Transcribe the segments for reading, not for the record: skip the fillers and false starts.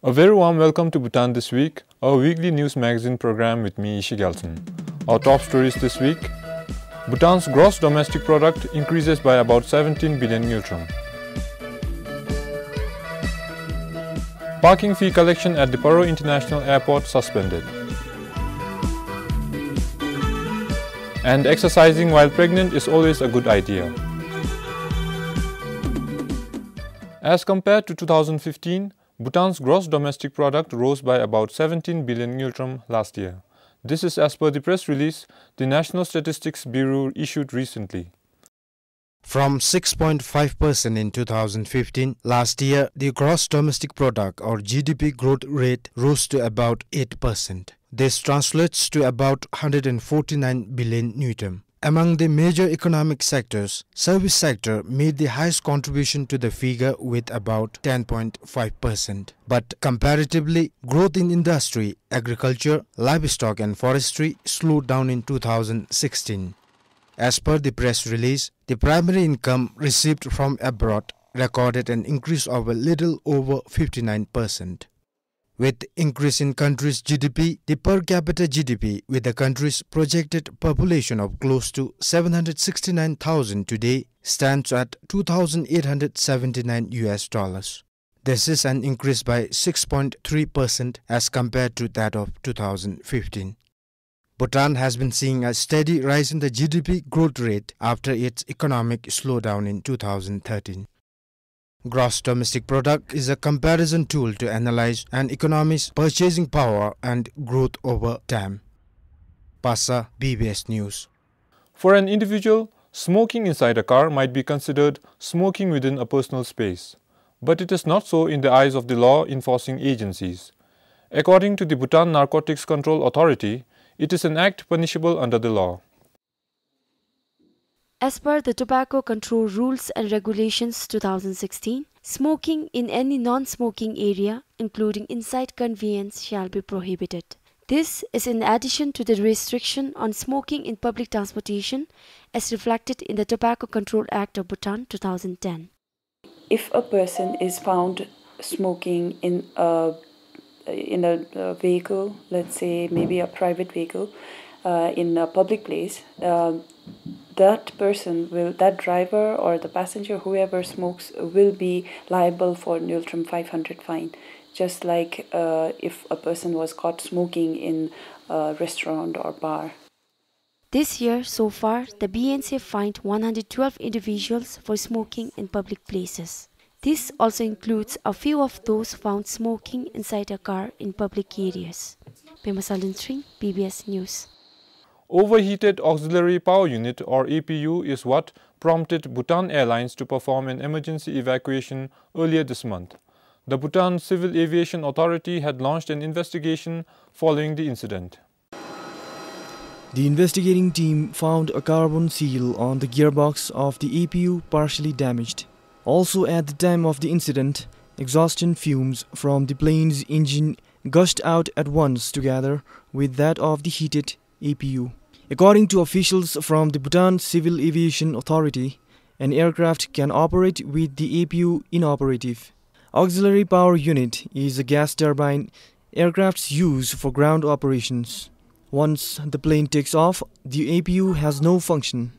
A very warm welcome to Bhutan This Week, our weekly news magazine program with me, Ishi Galson. Our top stories this week: Bhutan's gross domestic product increases by about 17 billion ngultrum. Parking fee collection at the Paro International Airport suspended. And exercising while pregnant is always a good idea. As compared to 2015, Bhutan's gross domestic product rose by about 17 billion ngultrum last year. This is as per the press release the National Statistics Bureau issued recently. From 6.5% in 2015, last year the gross domestic product or GDP growth rate rose to about 8%. This translates to about 149 billion ngultrum. Among the major economic sectors, service sector made the highest contribution to the figure with about 10.5%. But comparatively, growth in industry, agriculture, livestock and forestry slowed down in 2016. As per the press release, the primary income received from abroad recorded an increase of a little over 59%. With increase in country's GDP, the per capita GDP with the country's projected population of close to 769,000 today stands at $2,879. This is an increase by 6.3% as compared to that of 2015. Bhutan has been seeing a steady rise in the GDP growth rate after its economic slowdown in 2013. Gross domestic product is a comparison tool to analyze an economy's purchasing power and growth over time. Pasa, BBS News. For an individual, smoking inside a car might be considered smoking within a personal space. But it is not so in the eyes of the law enforcing agencies. According to the Bhutan Narcotics Control Authority, it is an act punishable under the law. As per the Tobacco Control Rules and Regulations 2016, smoking in any non-smoking area, including inside conveyance, shall be prohibited. This is in addition to the restriction on smoking in public transportation as reflected in the Tobacco Control Act of Bhutan 2010. If a person is found smoking in a vehicle, let's say maybe a private vehicle, in a public place, that driver or the passenger, whoever smokes, will be liable for ngultrum 500 fine. Just like if a person was caught smoking in a restaurant or bar. This year, so far, the BNC fined 112 individuals for smoking in public places. This also includes a few of those found smoking inside a car in public areas. Pema Salintring, BBS News. Overheated Auxiliary Power Unit or APU is what prompted Bhutan Airlines to perform an emergency evacuation earlier this month. The Bhutan Civil Aviation Authority had launched an investigation following the incident. The investigating team found a carbon seal on the gearbox of the APU partially damaged. Also at the time of the incident, exhaustion fumes from the plane's engine gushed out at once together with that of the heated APU. According to officials from the Bhutan Civil Aviation Authority, an aircraft can operate with the APU inoperative. Auxiliary Power Unit is a gas turbine aircrafts use for ground operations. Once the plane takes off, the APU has no function.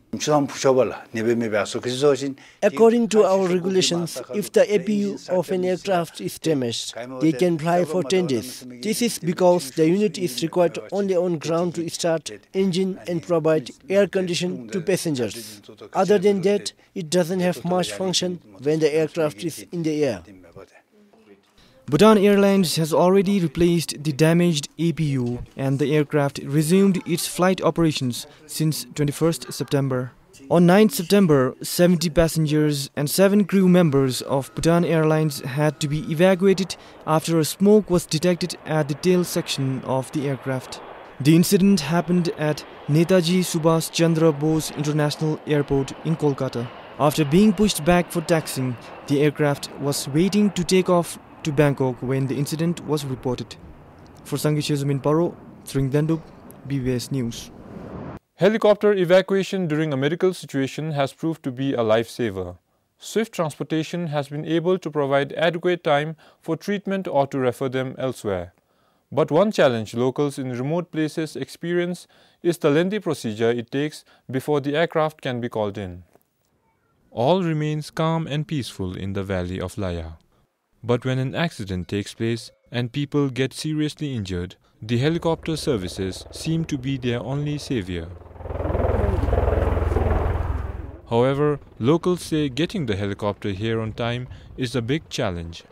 According to our regulations, if the APU of an aircraft is damaged, they can fly for 10 days. This is because the unit is required only on ground to start engine and provide air condition to passengers. Other than that, it doesn't have much function when the aircraft is in the air. Bhutan Airlines has already replaced the damaged APU and the aircraft resumed its flight operations since 21st September. On 9th September, 70 passengers and 7 crew members of Bhutan Airlines had to be evacuated after a smoke was detected at the tail section of the aircraft. The incident happened at Netaji Subhas Chandra Bose International Airport in Kolkata. After being pushed back for taxiing, the aircraft was waiting to take off to Bangkok when the incident was reported. For Sangishezumin Paro, Sringdandub, BBS News. Helicopter evacuation during a medical situation has proved to be a lifesaver. Swift transportation has been able to provide adequate time for treatment or to refer them elsewhere. But one challenge locals in remote places experience is the lengthy procedure it takes before the aircraft can be called in. All remains calm and peaceful in the valley of Laya. But when an accident takes place and people get seriously injured, the helicopter services seem to be their only savior. However, locals say getting the helicopter here on time is a big challenge.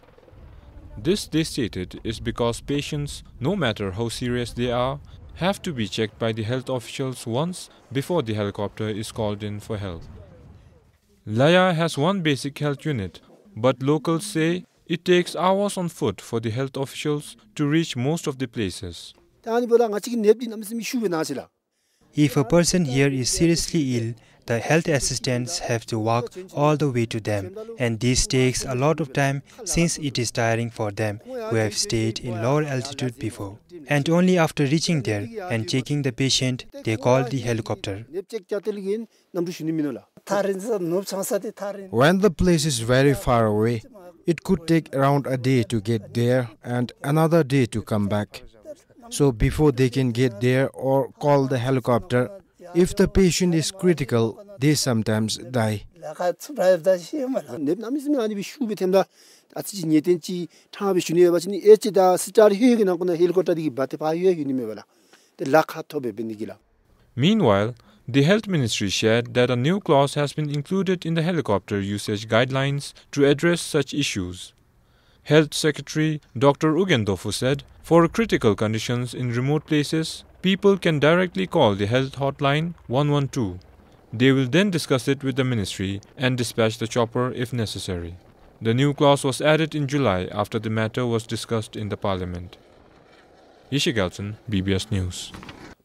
This, they stated, is because patients, no matter how serious they are, have to be checked by the health officials once before the helicopter is called in for help. Laya has one basic health unit, but locals say it takes hours on foot for the health officials to reach most of the places. If a person here is seriously ill, the health assistants have to walk all the way to them, and this takes a lot of time since it is tiring for them who have stayed in lower altitude before. And only after reaching there and checking the patient, they call the helicopter. When the place is very far away, it could take around a day to get there and another day to come back. So before they can get there or call the helicopter, if the patient is critical, they sometimes die. Meanwhile, the Health Ministry shared that a new clause has been included in the helicopter usage guidelines to address such issues. Health Secretary Dr. Ugendofu said, for critical conditions in remote places, people can directly call the health hotline 112. They will then discuss it with the ministry and dispatch the chopper if necessary. The new clause was added in July after the matter was discussed in the parliament. Yishigalson, BBS News.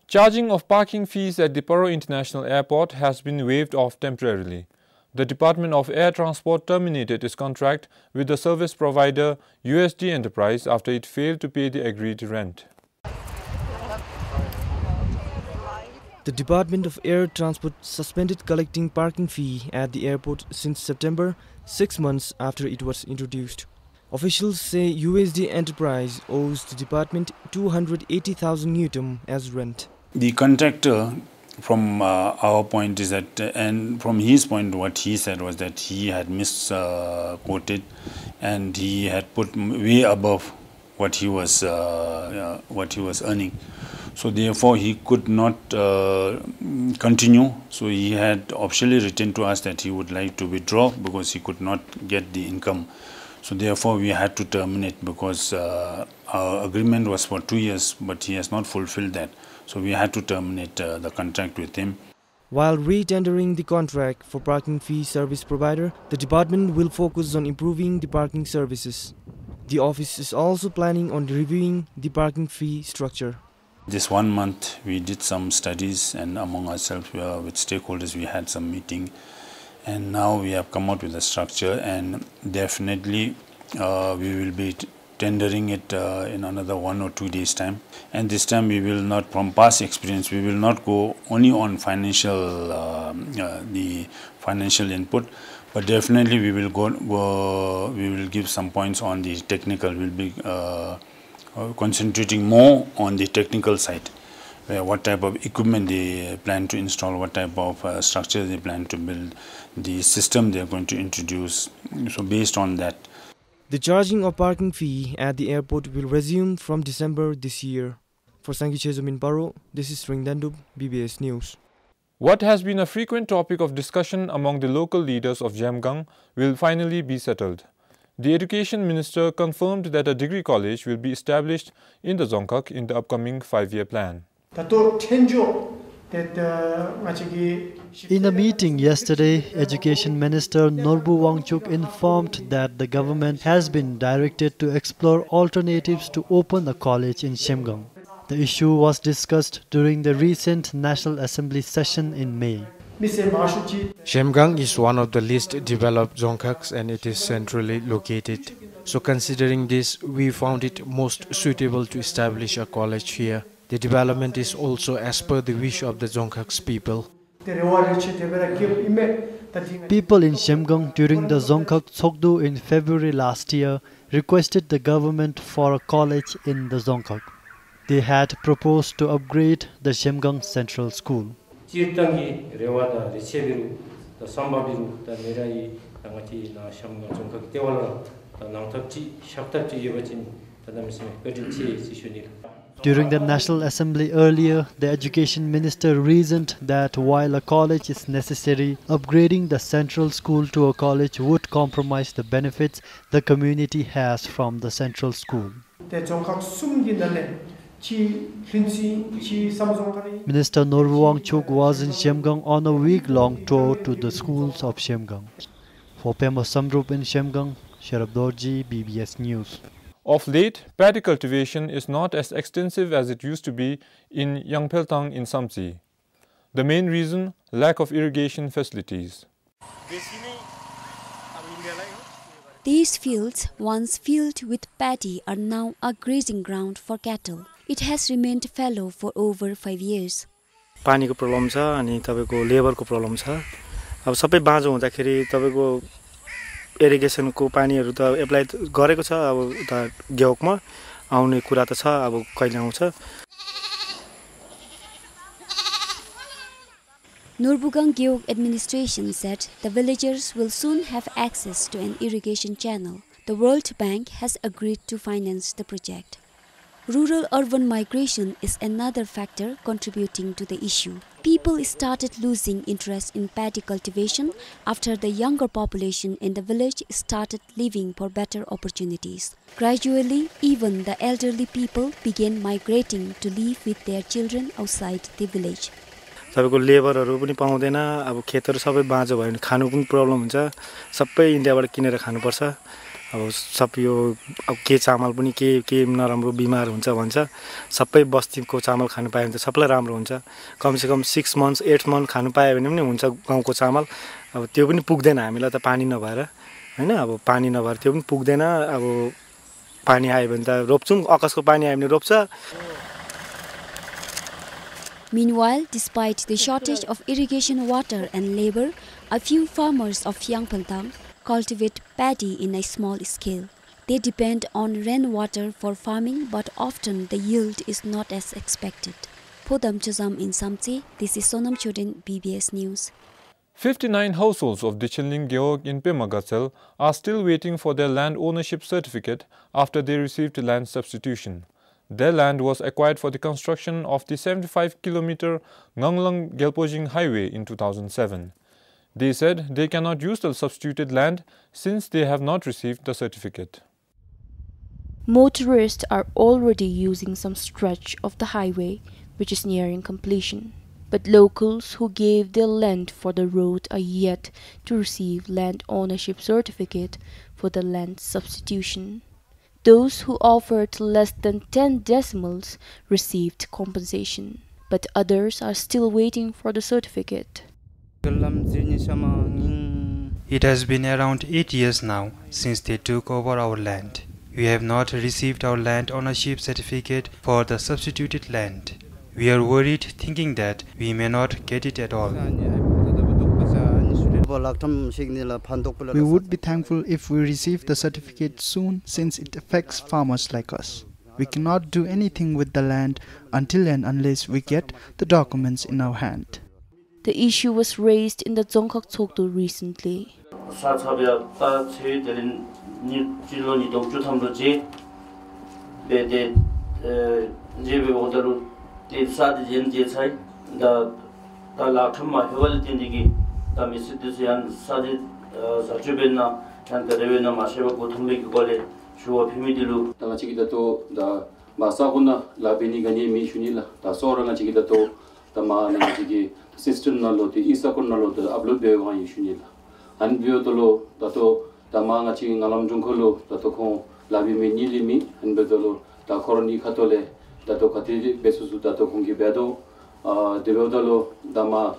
Charging of parking fees at the Paro International Airport has been waived off temporarily. The Department of Air Transport terminated its contract with the service provider USD Enterprise after it failed to pay the agreed rent. The Department of Air Transport suspended collecting parking fee at the airport since September, 6 months after it was introduced. Officials say USD Enterprise owes the department 280,000 Newton as rent. The contractor, from our point, is that, and from his point, what he said was that he had misquoted and he had put way above what he was earning. So therefore, he could not continue. So he had officially written to us that he would like to withdraw because he could not get the income. So therefore, we had to terminate because our agreement was for 2 years, but he has not fulfilled that. So we had to terminate the contract with him. While re-tendering the contract for parking fee service provider, the department will focus on improving the parking services. The office is also planning on reviewing the parking fee structure. This 1 month, we did some studies, and among ourselves, with stakeholders, we had some meeting. And now we have come out with a structure, and definitely we will be tendering it in another 1 or 2 days' time. And this time we will not, from past experience, we will not go only on financial, the financial input, but definitely we will we will give some points on the technical. We'll be concentrating more on the technical side, what type of equipment they plan to install, what type of structure they plan to build, the system they are going to introduce. So based on that, the charging of parking fee at the airport will resume from December this year. For Sangichezum in Paro, this is Ringdandub, BBS News. What has been a frequent topic of discussion among the local leaders of Jamgang will finally be settled. The Education Minister confirmed that a degree college will be established in the Dzongkhag in the upcoming 5-year plan. In a meeting yesterday, Education Minister Norbu Wangchuk informed that the government has been directed to explore alternatives to open a college in Shemgang. The issue was discussed during the recent National Assembly session in May. Shemgang is one of the least developed Dzongkhags and it is centrally located. So considering this, we found it most suitable to establish a college here. The development is also as per the wish of the Dzongkhags people. People in Shemgang during the Dzongkhag Tsokdo in February last year requested the government for a college in the Dzongkhag. They had proposed to upgrade the Shemgang Central School. During the National Assembly earlier, the Education Minister reasoned that while a college is necessary, upgrading the central school to a college would compromise the benefits the community has from the central school. Minister Norbu Wangchuk was in Shemgang on a week-long tour to the schools of Shemgang. For Pema Samrup in Shemgang, Sharab Dorji, BBS News. Of late, paddy cultivation is not as extensive as it used to be in Yangpeltang in Samtsi. The main reason, lack of irrigation facilities. These fields, once filled with paddy, are now a grazing ground for cattle. It has remained fallow for over 5 years. पानी को problem छ अनि तपाईको labour को problem छ अब सबै बाँझो हुँदाखेरि तपाईको इरिगेसन को पानीहरु त एप्लाई गरेको छ अब उता गेउकमा आउने कुरा त छ अब कहिले आउँछ Norbugang Geog administration said the villagers will soon have access to an irrigation channel. The World Bank has agreed to finance the project. Rural-urban migration is another factor contributing to the issue. People started losing interest in paddy cultivation after the younger population in the village started leaving for better opportunities. Gradually, even the elderly people began migrating to live with their children outside the village. सबैको लेबरहरु पनि पाउँदैन अब खेतहरु सबै बाँझो भयो भने खानु पनि problem हुन्छ सबै इन्डियाबाट किनेर खानु पर्छ अब सब यो अब के चामल पनि के नराम्रो बिमार हुन्छ भन्छ सबै बस्तीको चामल खानु पाए भने त सबैलाई राम्रो हुन्छ कम से कम 6 months 8 months खानु पाए भने पनि हुन्छ गाउँको चामल अब त्यो पनि पुग्दैन हामीलाई त पानी नभएर हैन अब पानी नभएर त्यो पनि पुग्दैन अब पानी आयो भने त रोप्छौं आकाशको पानी आयो भने रोप्छ. Meanwhile, despite the shortage of irrigation water and labor, a few farmers of Yangpeltang cultivate paddy in a small scale. They depend on rainwater for farming, but often the yield is not as expected. Podam Chazam in Samtse, this is Sonam Chodin, BBS News. 59 households of Dichenling Geog in Pemagatsel are still waiting for their land ownership certificate after they received land substitution. Their land was acquired for the construction of the 75-kilometer Nganglang-Gelpojing highway in 2007. They said they cannot use the substituted land since they have not received the certificate. Motorists are already using some stretch of the highway, which is nearing completion. But locals who gave their land for the road are yet to receive land ownership certificate for the land substitution. Those who offered less than 10 decimals received compensation, but others are still waiting for the certificate. It has been around 8 years now since they took over our land. We have not received our land ownership certificate for the substituted land. We are worried thinking that we may not get it at all. We would be thankful if we receive the certificate soon since it affects farmers like us. We cannot do anything with the land until and unless we get the documents in our hand. The issue was raised in the Dzongkhag Tsokdo recently. System nalo ti isa kon nalo te upload be wa yishunila an bio tolo dato tamanga chi ngalam jungkholo dato kho labi me nilimi an bedolo ta koroni khatole dato khati besusu dato khongi bedo debodolo dama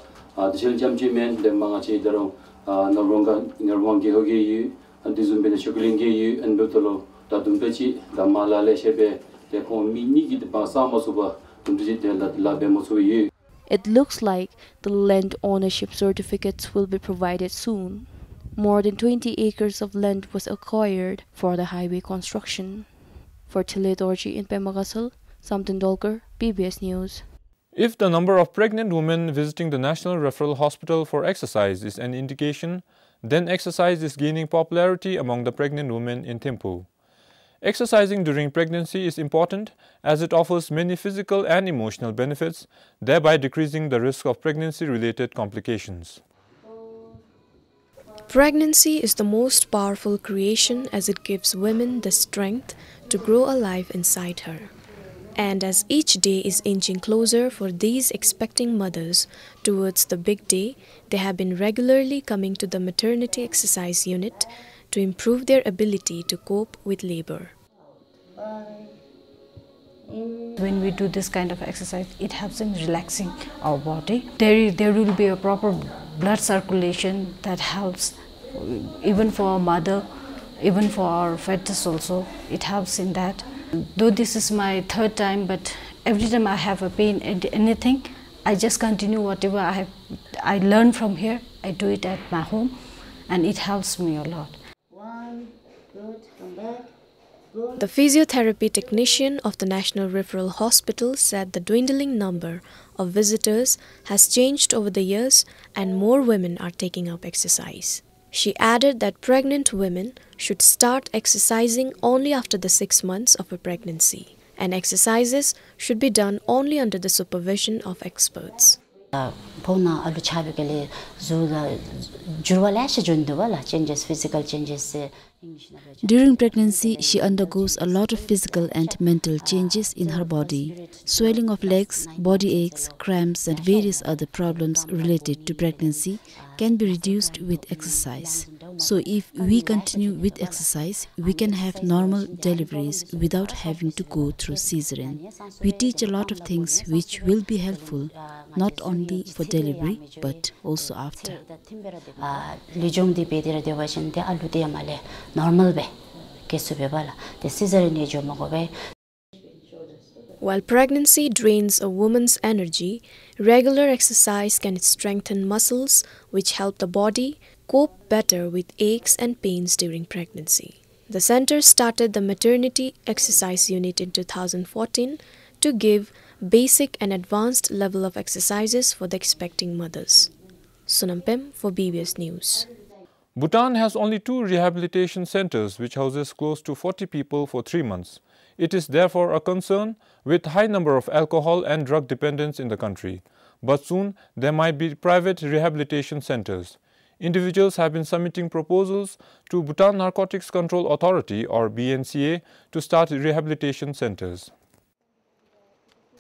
dishel jamji men de manga chi daro nalrongi hogi yu an dizumbe de shokulingi yu an bedolo ta dumbechi dama la le shebe de kho mini gi de ba sama suba dumbechi de la be mosu yu. It looks like the land ownership certificates will be provided soon. More than 20 acres of land was acquired for the highway construction. For Teletorji in Pemagasal, Samtin Dolkar, PBS News. If the number of pregnant women visiting the National Referral Hospital for exercise is an indication, then exercise is gaining popularity among the pregnant women in Thimphu. Exercising during pregnancy is important as it offers many physical and emotional benefits, thereby decreasing the risk of pregnancy-related complications. Pregnancy is the most powerful creation as it gives women the strength to grow a life inside her. And as each day is inching closer for these expecting mothers towards the big day, they have been regularly coming to the maternity exercise unit to improve their ability to cope with labor. When we do this kind of exercise, it helps in relaxing our body. There will be a proper blood circulation that helps even for a mother, even for our fetus also. It helps in that. Though this is my third time, but every time I have a pain, anything, I just continue whatever I learn from here. I do it at my home, and it helps me a lot. The physiotherapy technician of the National Referral Hospital said the dwindling number of visitors has changed over the years and more women are taking up exercise. She added that pregnant women should start exercising only after the 6 months of a pregnancy, and exercises should be done only under the supervision of experts. Physical changes. During pregnancy, she undergoes a lot of physical and mental changes in her body. Swelling of legs, body aches, cramps and various other problems related to pregnancy can be reduced with exercise. So if we continue with exercise, we can have normal deliveries without having to go through cesarean. We teach a lot of things which will be helpful, not only for delivery, but also after. While pregnancy drains a woman's energy, regular exercise can strengthen muscles which help the body cope better with aches and pains during pregnancy. The center started the maternity exercise unit in 2014 to give basic and advanced level of exercises for the expecting mothers. Sunampem for BBS News. Bhutan has only 2 rehabilitation centers which houses close to 40 people for 3 months. It is therefore a concern with high number of alcohol and drug dependents in the country. But soon there might be private rehabilitation centers. Individuals have been submitting proposals to Bhutan Narcotics Control Authority or BNCA to start rehabilitation centers.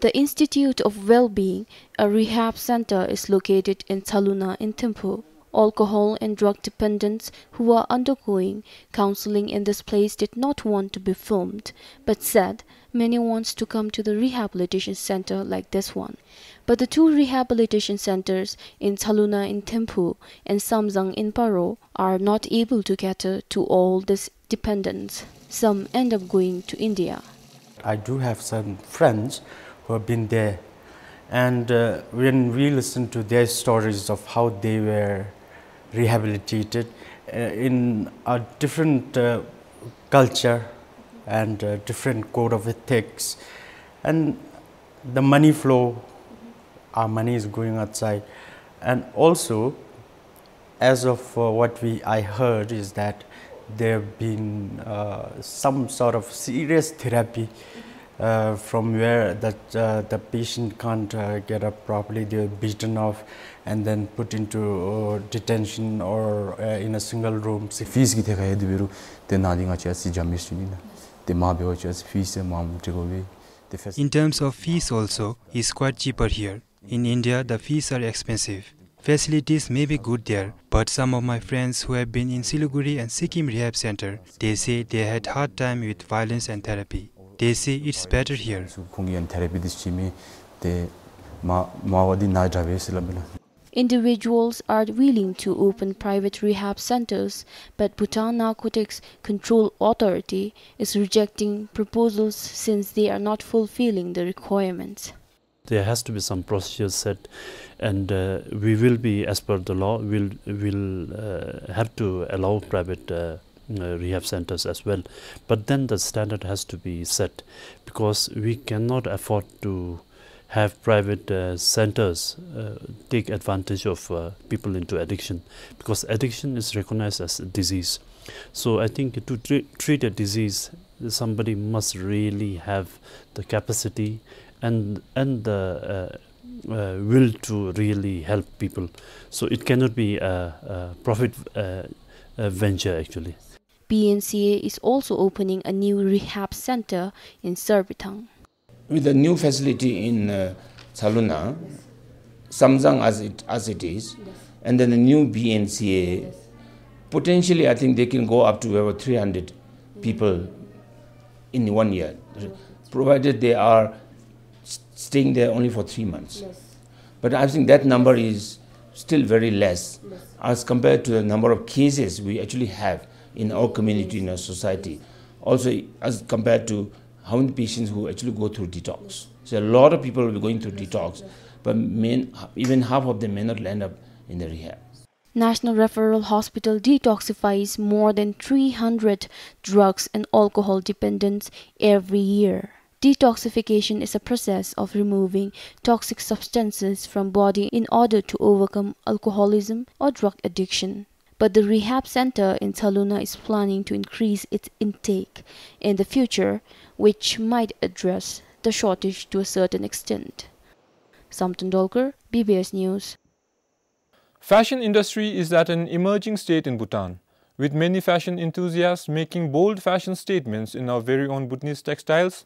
The Institute of Wellbeing, a rehab center, is located in Taluna in Thimphu. Alcohol and drug dependents who are undergoing counseling in this place did not want to be filmed, but said many want to come to the rehabilitation center like this one. But the 2 rehabilitation centers in Taluna in Thimphu and Samzang in Paro are not able to cater to all these dependents. Some end up going to India. I do have some friends who have been there, and when we listen to their stories of how they were rehabilitated in a different culture and different code of ethics, and the money flow, our money is going outside, and also as of what I heard is that there have been some sort of serious therapy from where the patient can't get up properly. They're beaten off and then put into detention or in a single room. Fees ki thekha edibiru te nadinga chasi jamistunina te ma bewa chasi fees mam tegowe. In terms of fees also is quite cheaper here. In India the fees are expensive. Facilities may be good there, but some of my friends who have been in Siliguri and Sikkim Rehab Center, they say they had hard time with violence and therapy. They say it's better here. Individuals are willing to open private rehab centers, but Bhutan Narcotics Control Authority is rejecting proposals since they are not fulfilling the requirements. There has to be some procedures set, and we will be, as per the law, will have to allow private rehab centers as well. But then the standard has to be set, because we cannot afford to have private centers take advantage of people into addiction, because addiction is recognized as a disease. So I think to treat a disease, somebody must really have the capacity and the will to really help people. So it cannot be a profit venture actually. PNCA is also opening a new rehab center in Serbitang. With the new facility in Saluna, Samsung as it is, and then the new BNCA, potentially I think they can go up to over 300 people in 1 year, provided they are staying there only for 3 months. But I think that number is still very less as compared to the number of cases we actually have in our community, in our society. Also as compared to how many patients who actually go through detox. So a lot of people will be going through detox, but even half of them may not land up in the rehab. National Referral Hospital detoxifies more than 300 drugs and alcohol dependents every year. Detoxification is a process of removing toxic substances from body in order to overcome alcoholism or drug addiction. But the rehab center in Saluna is planning to increase its intake in the future, which might address the shortage to a certain extent. Samton Dolkar, BBS News. Fashion industry is at an emerging state in Bhutan, with many fashion enthusiasts making bold fashion statements in our very own Bhutanese textiles.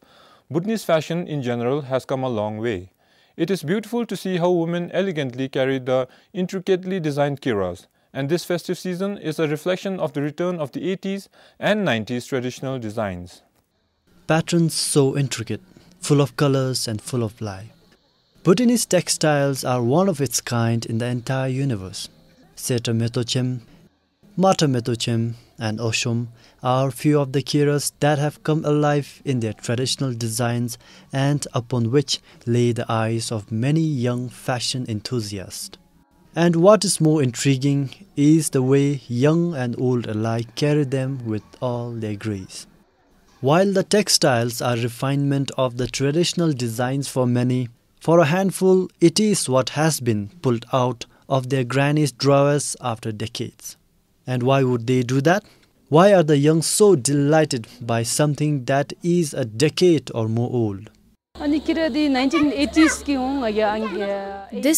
Bhutanese fashion in general has come a long way. It is beautiful to see how women elegantly carry the intricately designed kiras, and this festive season is a reflection of the return of the 80s and 90s traditional designs. Patterns so intricate, full of colors and full of life. Bhutanese textiles are one of its kind in the entire universe. Seta Metochem, Mata Metochem and Oshom are few of the kiras that have come alive in their traditional designs and upon which lay the eyes of many young fashion enthusiasts. And what is more intriguing is the way young and old alike carry them with all their grace. While the textiles are refinement of the traditional designs for many, for a handful it is what has been pulled out of their granny's drawers after decades. And why would they do that? Why are the young so delighted by something that is a decade or more old? This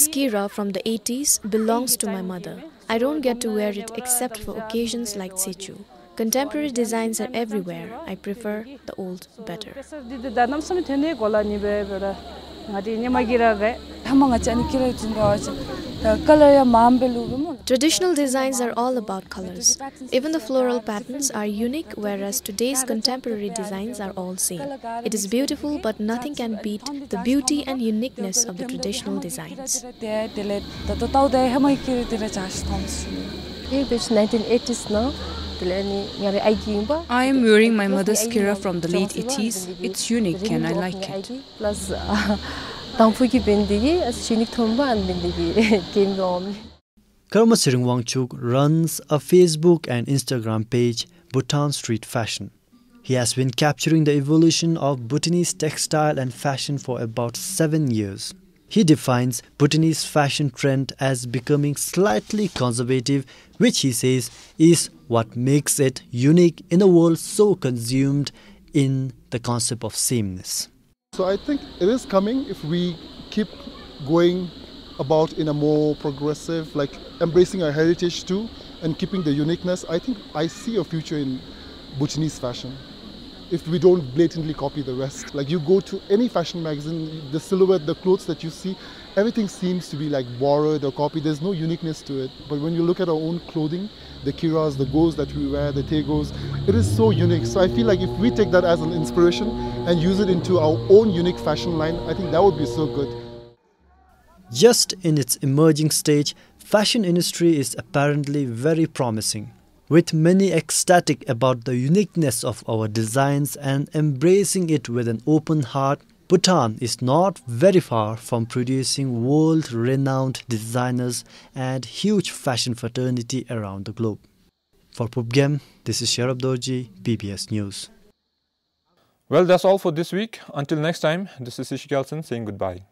kira from the 80s belongs to my mother. I don't get to wear it except for occasions like Sechu. Contemporary designs are everywhere. I prefer the old better. Traditional designs are all about colors. Even the floral patterns are unique, whereas today's contemporary designs are all same. It is beautiful, but nothing can beat the beauty and uniqueness of the traditional designs. It's 1980s now. I am wearing my mother's kira from the late 80s. It's unique and I like it. Karma Siring Wangchuk runs a Facebook and Instagram page, Bhutan Street Fashion. He has been capturing the evolution of Bhutanese textile and fashion for about 7 years. He defines Bhutanese fashion trend as becoming slightly conservative, which he says is what makes it unique in a world so consumed in the concept of sameness. So I think it is coming if we keep going about in a more progressive, like embracing our heritage too and keeping the uniqueness. I think I see a future in Bhutanese fashion if we don't blatantly copy the rest. Like you go to any fashion magazine, the silhouette, the clothes that you see, everything seems to be like borrowed or copied. There's no uniqueness to it. But when you look at our own clothing, the kiras, the gos that we wear, the tegos, it is so unique. So I feel like if we take that as an inspiration and use it into our own unique fashion line, I think that would be so good. Just in its emerging stage, fashion industry is apparently very promising, with many ecstatic about the uniqueness of our designs and embracing it with an open heart, Bhutan is not very far from producing world-renowned designers and huge fashion fraternity around the globe. For PubGem, this is Sharab Dorji, PBS News. Well, that's all for this week. Until next time, this is Ishi Kelson saying goodbye.